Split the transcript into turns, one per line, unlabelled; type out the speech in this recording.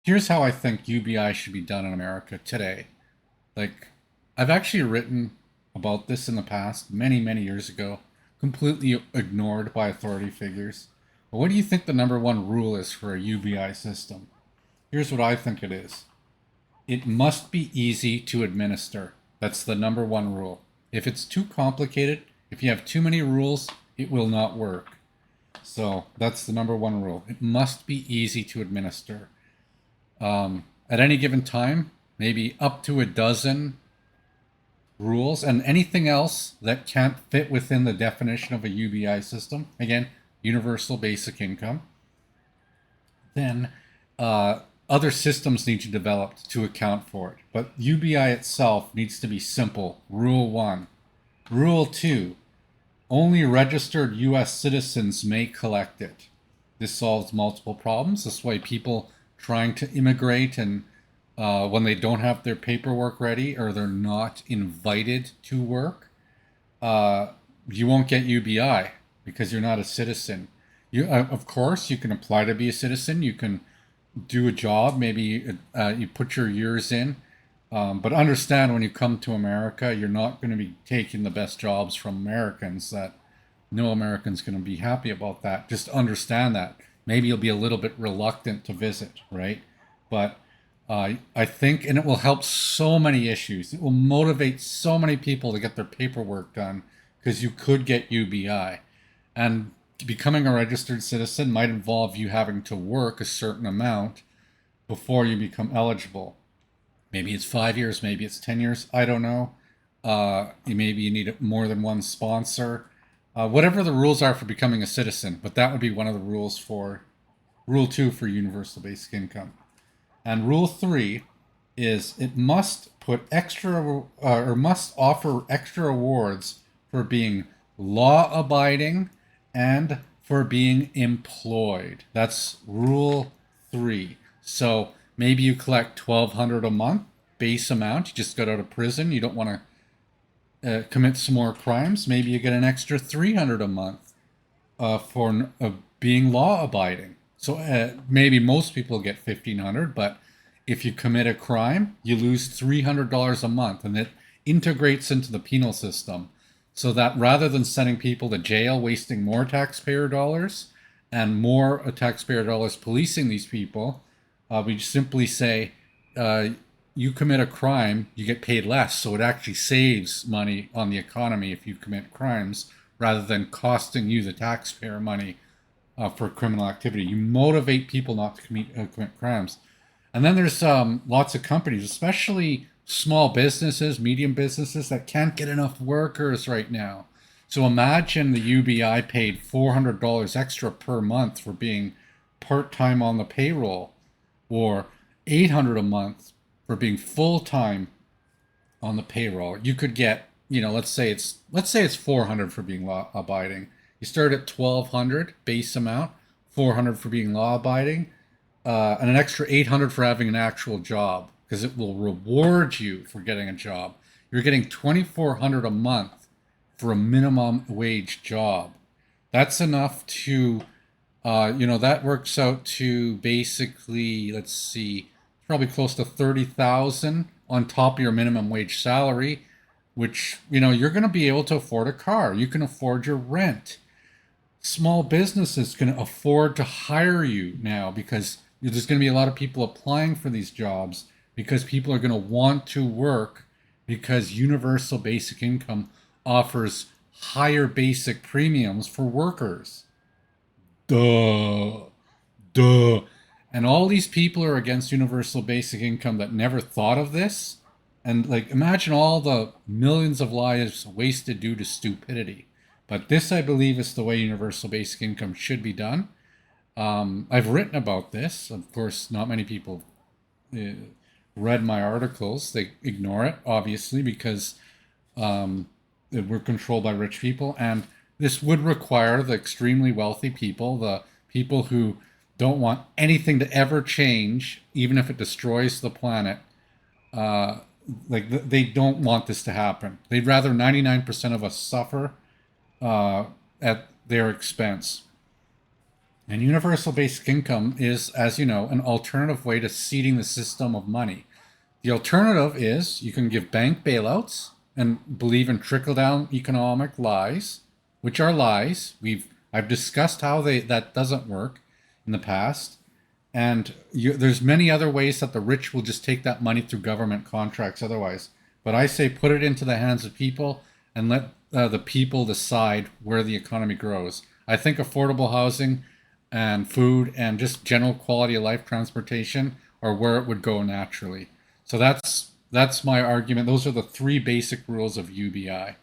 Here's how I think UBI should be done in America today. Like, I've actually written about this in the past, many, many years ago, completely ignored by authority figures. But what do you think the number one rule is for a UBI system? Here's what I think it is: it must be easy to administer. That's the number one rule. If it's too complicated, if you have too many rules, it will not work. So that's the number one rule. It must be easy to administer. At any given time, maybe up to a dozen rules, and anything else that can't fit within the definition of a UBI system, again, universal basic income, then other systems need to develop to account for it. But UBI itself needs to be simple. Rule 1. Rule 2. Only registered US citizens may collect it. This solves multiple problems. This way people trying to immigrate and when they don't have their paperwork ready or they're not invited to work, you won't get UBI because you're not a citizen. Of course, you can apply to be a citizen. You can do a job. Maybe you put your years in. But understand when you come to America, you're not going to be taking the best jobs from Americans. That no American's going to be happy about that. Just understand that. Maybe you'll be a little bit reluctant to visit, right? But I think, and it will help so many issues. It will motivate so many people to get their paperwork done because you could get UBI. And becoming a registered citizen might involve you having to work a certain amount before you become eligible. Maybe it's 5 years, maybe it's 10 years. I don't know. Maybe you need more than one sponsor. Whatever the rules are for becoming a citizen, but that would be one of the rules for Rule 2 for universal basic income. And Rule 3 is it must put extra or must offer extra awards for being law abiding and for being employed. That's Rule 3. So maybe you collect $1,200 a month base amount. You just got out of prison. You don't want to commit some more crimes. Maybe you get an extra $300 a month for being law abiding. So maybe most people get $1,500, but if you commit a crime, you lose $300 a month, and it integrates into the penal system. So that rather than sending people to jail, wasting more taxpayer dollars and more taxpayer dollars policing these people, we simply say, you commit a crime, you get paid less. So it actually saves money on the economy if you commit crimes rather than costing you the taxpayer money for criminal activity. You motivate people not to commit crimes. And then there's lots of companies, especially small businesses, medium businesses that can't get enough workers right now. So imagine the UBI paid $400 extra per month for being part-time on the payroll, or $800 a month for being full-time on the payroll. You could get, let's say it's 400 for being law abiding. You start at 1,200 base amount, 400 for being law abiding, and an extra 800 for having an actual job because it will reward you for getting a job. You're getting 2,400 a month for a minimum wage job. That's enough to, that works out to basically, let's see, probably close to 30,000 on top of your minimum wage salary, which, you're going to be able to afford a car. You can afford your rent. Small businesses can afford to hire you now because there's going to be a lot of people applying for these jobs because people are going to want to work because universal basic income offers higher basic premiums for workers. Duh. Duh. And all these people are against universal basic income that never thought of this. And imagine all the millions of lives wasted due to stupidity. But this, I believe, is the way universal basic income should be done. I've written about this. Of course, not many people read my articles. They ignore it, obviously, because we're controlled by rich people. And this would require the extremely wealthy people, the people who don't want anything to ever change, even if it destroys the planet. They don't want this to happen. They'd rather 99% of us suffer at their expense. And universal basic income is, as you know, an alternative way to seeding the system of money. The alternative is you can give bank bailouts and believe in trickle down economic lies, which are lies. I've discussed how that doesn't work in the past. And there's many other ways that the rich will just take that money through government contracts otherwise. But I say put it into the hands of people and let the people decide where the economy grows. I think affordable housing and food and just general quality of life transportation are where it would go naturally. So that's my argument. Those are the three basic rules of UBI.